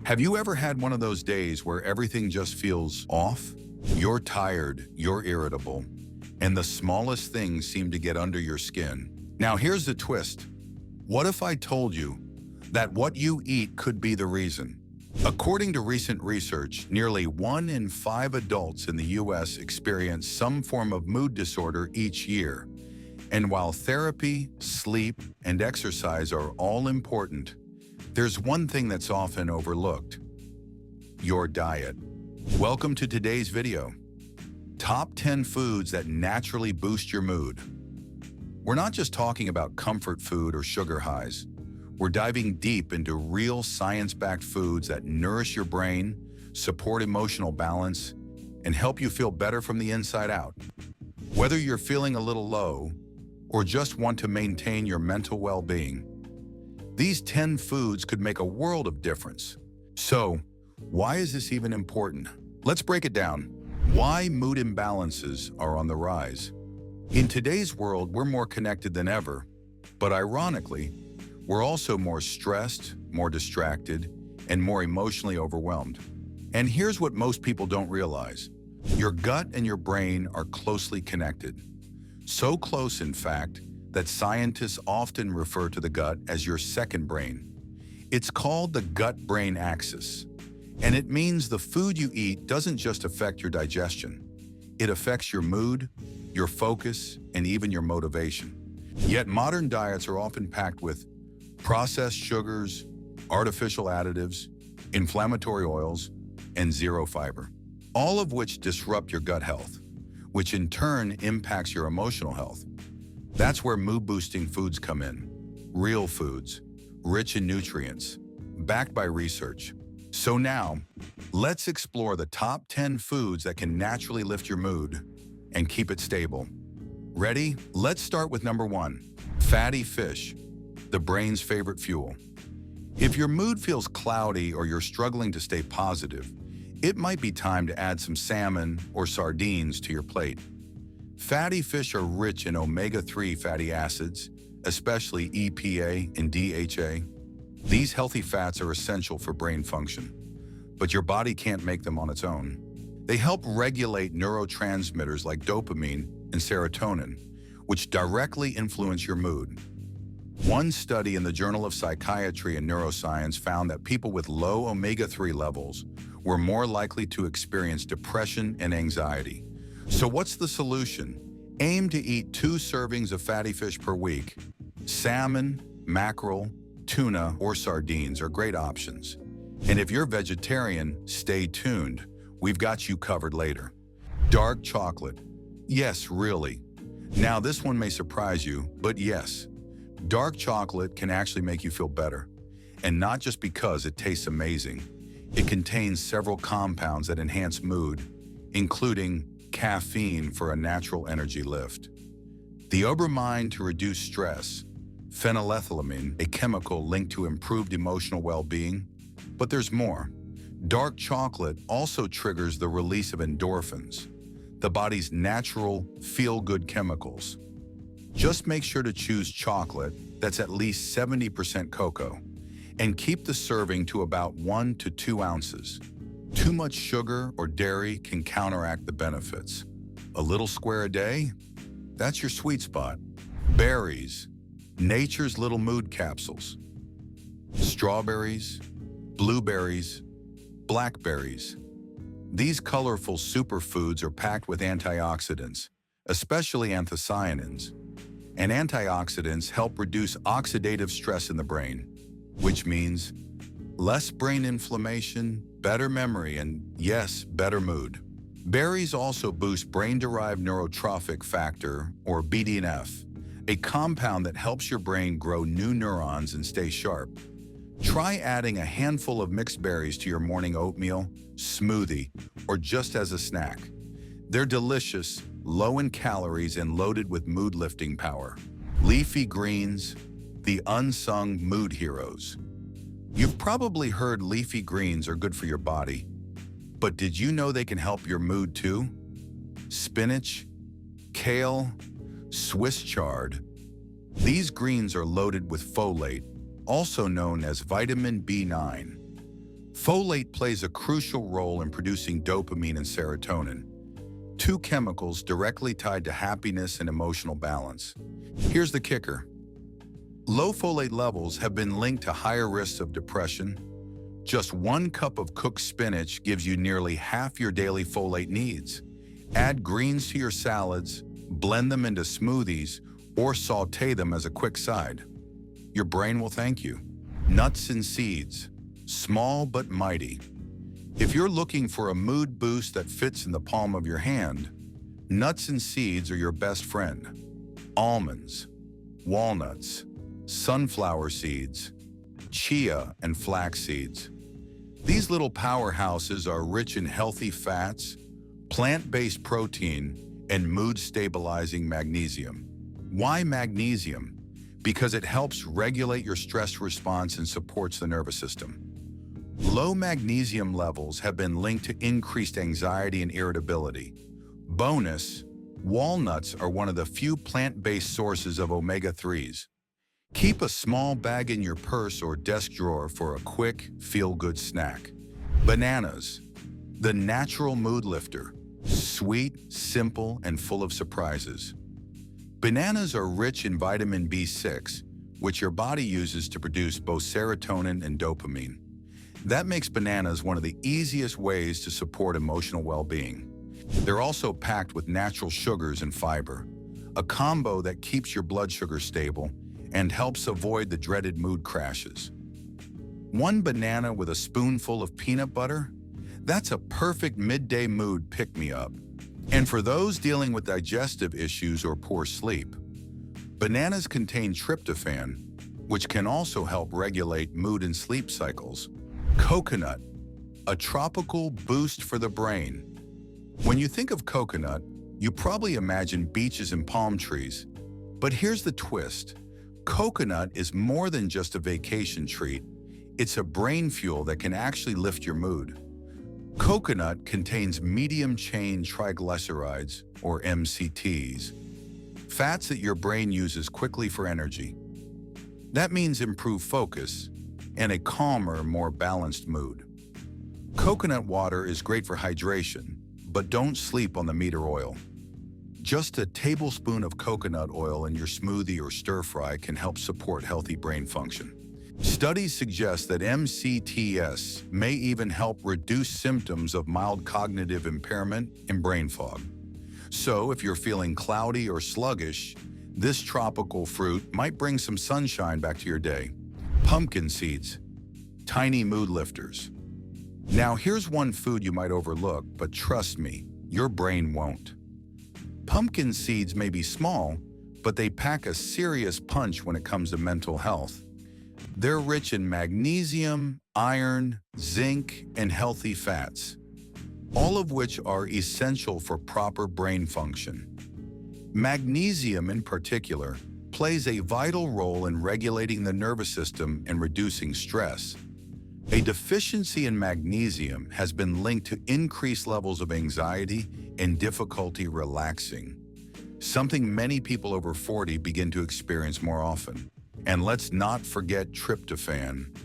Have you ever had one of those days where everything just feels off? You're tired, you're irritable, and the smallest things seem to get under your skin. Now here's the twist. What if I told you that what you eat could be the reason? According to recent research, nearly 1 in 5 adults in the US experience some form of mood disorder each year. And while therapy, sleep, and exercise are all important, there's one thing that's often overlooked: your diet. Welcome to today's video. Top 10 foods that naturally boost your mood. We're not just talking about comfort food or sugar highs. We're diving deep into real science-backed foods that nourish your brain, support emotional balance, and help you feel better from the inside out. Whether you're feeling a little low or just want to maintain your mental well-being, these 10 foods could make a world of difference. So, why is this even important? Let's break it down. Why mood imbalances are on the rise. In today's world, we're more connected than ever, but ironically, we're also more stressed, more distracted, and more emotionally overwhelmed. And here's what most people don't realize. Your gut and your brain are closely connected. So close, in fact, that scientists often refer to the gut as your second brain. It's called the gut-brain axis, and it means the food you eat doesn't just affect your digestion. It affects your mood, your focus, and even your motivation. Yet modern diets are often packed with processed sugars, artificial additives, inflammatory oils, and zero fiber, all of which disrupt your gut health, which in turn impacts your emotional health. That's where mood-boosting foods come in. Real foods, rich in nutrients, backed by research. So now, let's explore the top 10 foods that can naturally lift your mood and keep it stable. Ready? Let's start with number 1, fatty fish, the brain's favorite fuel. If your mood feels cloudy or you're struggling to stay positive, it might be time to add some salmon or sardines to your plate. Fatty fish are rich in omega-3 fatty acids, especially EPA and DHA. These healthy fats are essential for brain function, but your body can't make them on its own. They help regulate neurotransmitters like dopamine and serotonin, which directly influence your mood. One study in the Journal of Psychiatry and Neuroscience found that people with low omega-3 levels were more likely to experience depression and anxiety. So what's the solution? Aim to eat 2 servings of fatty fish per week. Salmon, mackerel, tuna, or sardines are great options. And if you're vegetarian, stay tuned. We've got you covered later. Dark chocolate. Yes, really. Now this one may surprise you, but yes, dark chocolate can actually make you feel better. And not just because it tastes amazing. It contains several compounds that enhance mood, including caffeine for a natural energy lift, theobromine to reduce stress, phenylethylamine, a chemical linked to improved emotional well-being. But there's more. Dark chocolate also triggers the release of endorphins, the body's natural feel-good chemicals. Just make sure to choose chocolate that's at least 70% cocoa, and keep the serving to about 1 to 2 ounces. Too much sugar or dairy can counteract the benefits. A little square a day? That's your sweet spot. Berries, nature's little mood capsules. Strawberries, blueberries, blackberries. These colorful superfoods are packed with antioxidants, especially anthocyanins. And antioxidants help reduce oxidative stress in the brain, which means less brain inflammation, better memory, and yes, better mood. Berries also boost brain-derived neurotrophic factor, or BDNF, a compound that helps your brain grow new neurons and stay sharp. Try adding a handful of mixed berries to your morning oatmeal, smoothie, or just as a snack. They're delicious, low in calories, and loaded with mood-lifting power. Leafy greens, the unsung mood heroes. You've probably heard leafy greens are good for your body, but did you know they can help your mood too? Spinach, kale, Swiss chard. These greens are loaded with folate, also known as vitamin B9. Folate plays a crucial role in producing dopamine and serotonin, two chemicals directly tied to happiness and emotional balance. Here's the kicker. Low folate levels have been linked to higher risks of depression. Just 1 cup of cooked spinach gives you nearly half your daily folate needs. Add greens to your salads, blend them into smoothies, or sauté them as a quick side. Your brain will thank you. Nuts and seeds, small but mighty. If you're looking for a mood boost that fits in the palm of your hand, nuts and seeds are your best friend. Almonds, walnuts, sunflower seeds, chia, and flax seeds. These little powerhouses are rich in healthy fats, plant-based protein, and mood-stabilizing magnesium. Why magnesium? Because it helps regulate your stress response and supports the nervous system. Low magnesium levels have been linked to increased anxiety and irritability. Bonus, walnuts are one of the few plant-based sources of omega-3s. Keep a small bag in your purse or desk drawer for a quick, feel-good snack. Bananas, the natural mood lifter. Sweet, simple, and full of surprises. Bananas are rich in vitamin B6, which your body uses to produce both serotonin and dopamine. That makes bananas one of the easiest ways to support emotional well-being. They're also packed with natural sugars and fiber, a combo that keeps your blood sugar stable and helps avoid the dreaded mood crashes. 1 banana with a spoonful of peanut butter? That's a perfect midday mood pick-me-up. And for those dealing with digestive issues or poor sleep, bananas contain tryptophan, which can also help regulate mood and sleep cycles. Coconut, a tropical boost for the brain. When you think of coconut, you probably imagine beaches and palm trees. But here's the twist. Coconut is more than just a vacation treat. It's a brain fuel that can actually lift your mood. Coconut contains medium-chain triglycerides, or MCTs, fats that your brain uses quickly for energy. That means improved focus and a calmer, more balanced mood. Coconut water is great for hydration, but don't sleep on the meat or oil. Just a tablespoon of coconut oil in your smoothie or stir-fry can help support healthy brain function. Studies suggest that MCTs may even help reduce symptoms of mild cognitive impairment and brain fog. So if you're feeling cloudy or sluggish, this tropical fruit might bring some sunshine back to your day. Pumpkin seeds, tiny mood lifters. Now here's one food you might overlook, but trust me, your brain won't. Pumpkin seeds may be small, but they pack a serious punch when it comes to mental health. They're rich in magnesium, iron, zinc, and healthy fats, all of which are essential for proper brain function. Magnesium, in particular, plays a vital role in regulating the nervous system and reducing stress. A deficiency in magnesium has been linked to increased levels of anxiety and difficulty relaxing, something many people over 40 begin to experience more often. And let's not forget tryptophan.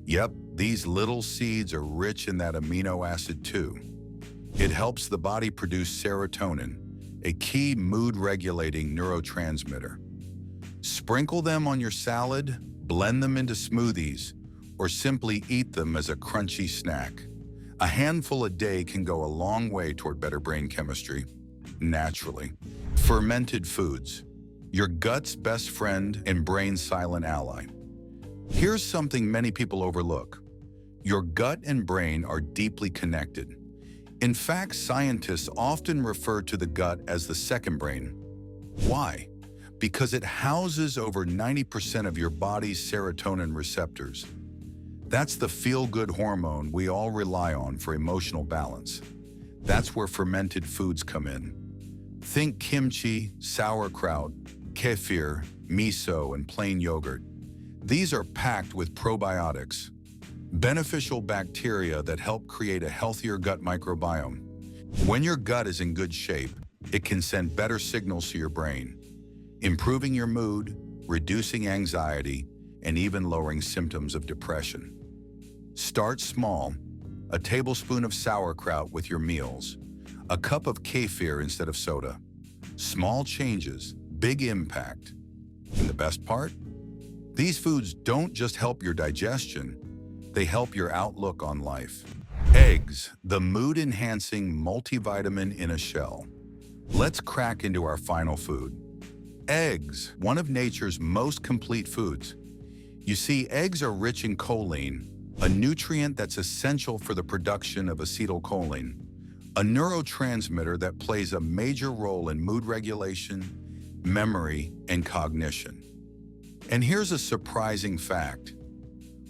Yep, these little seeds are rich in that amino acid too. It helps the body produce serotonin, a key mood-regulating neurotransmitter. Sprinkle them on your salad, blend them into smoothies, or simply eat them as a crunchy snack. A handful a day can go a long way toward better brain chemistry, naturally. Fermented foods, your gut's best friend and brain's silent ally. Here's something many people overlook. Your gut and brain are deeply connected. In fact, scientists often refer to the gut as the second brain. Why? Because it houses over 90% of your body's serotonin receptors. That's the feel-good hormone we all rely on for emotional balance. That's where fermented foods come in. Think kimchi, sauerkraut, kefir, miso, and plain yogurt. These are packed with probiotics, beneficial bacteria that help create a healthier gut microbiome. When your gut is in good shape, it can send better signals to your brain, improving your mood, reducing anxiety, and even lowering symptoms of depression. Start small. A tablespoon of sauerkraut with your meals. A cup of kefir instead of soda. Small changes, big impact. And the best part? These foods don't just help your digestion, they help your outlook on life. Eggs, the mood-enhancing multivitamin in a shell. Let's crack into our final food. Eggs, one of nature's most complete foods. You see, eggs are rich in choline, a nutrient that's essential for the production of acetylcholine, a neurotransmitter that plays a major role in mood regulation, memory, and cognition. And here's a surprising fact.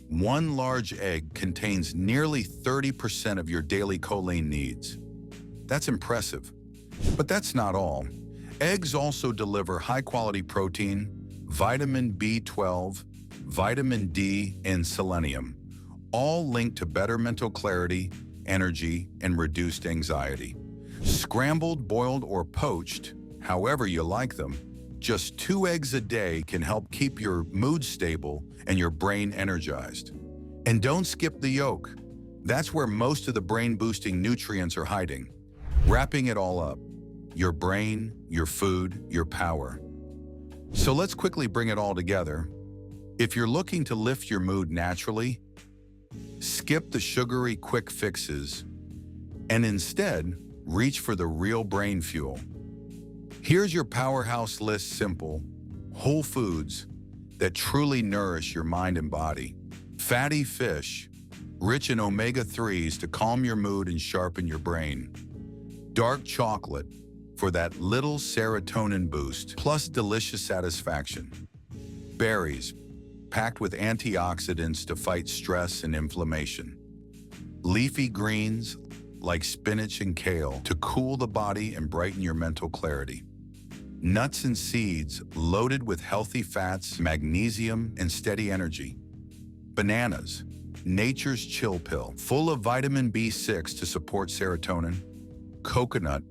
One large egg contains nearly 30% of your daily choline needs. That's impressive. But that's not all. Eggs also deliver high-quality protein, vitamin B12, vitamin D, and selenium, all linked to better mental clarity, energy, and reduced anxiety. Scrambled, boiled, or poached, however you like them, just 2 eggs a day can help keep your mood stable and your brain energized. And don't skip the yolk. That's where most of the brain-boosting nutrients are hiding. Wrapping it all up. Your brain, your food, your power. So let's quickly bring it all together. If you're looking to lift your mood naturally, skip the sugary quick fixes and instead reach for the real brain fuel. Here's your powerhouse list: simple, whole foods that truly nourish your mind and body. Fatty fish, rich in omega-3s to calm your mood and sharpen your brain. Dark chocolate for that little serotonin boost, plus delicious satisfaction. Berries, packed with antioxidants to fight stress and inflammation. Leafy greens, like spinach and kale, to cool the body and brighten your mental clarity. Nuts and seeds, loaded with healthy fats, magnesium, and steady energy. Bananas, nature's chill pill, full of vitamin B6 to support serotonin. Coconut,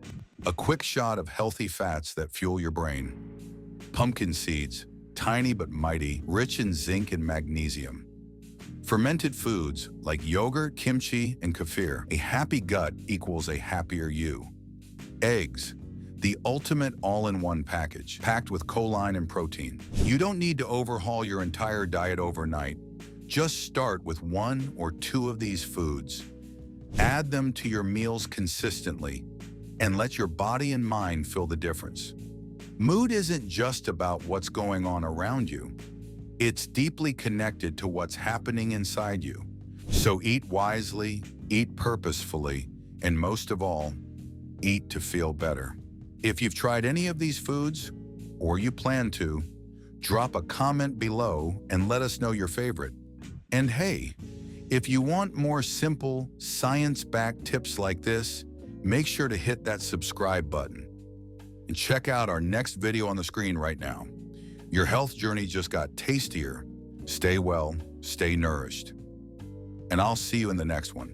a quick shot of healthy fats that fuel your brain. Pumpkin seeds, tiny but mighty, rich in zinc and magnesium. Fermented foods like yogurt, kimchi, and kefir. A happy gut equals a happier you. Eggs, the ultimate all-in-one package, packed with choline and protein. You don't need to overhaul your entire diet overnight. Just start with 1 or 2 of these foods. Add them to your meals consistently and let your body and mind feel the difference. Mood isn't just about what's going on around you. It's deeply connected to what's happening inside you. So eat wisely, eat purposefully, and most of all, eat to feel better. If you've tried any of these foods, or you plan to, drop a comment below and let us know your favorite. And hey, if you want more simple, science-backed tips like this, make sure to hit that subscribe button. And check out our next video on the screen right now. Your health journey just got tastier. Stay well, stay nourished. And I'll see you in the next one.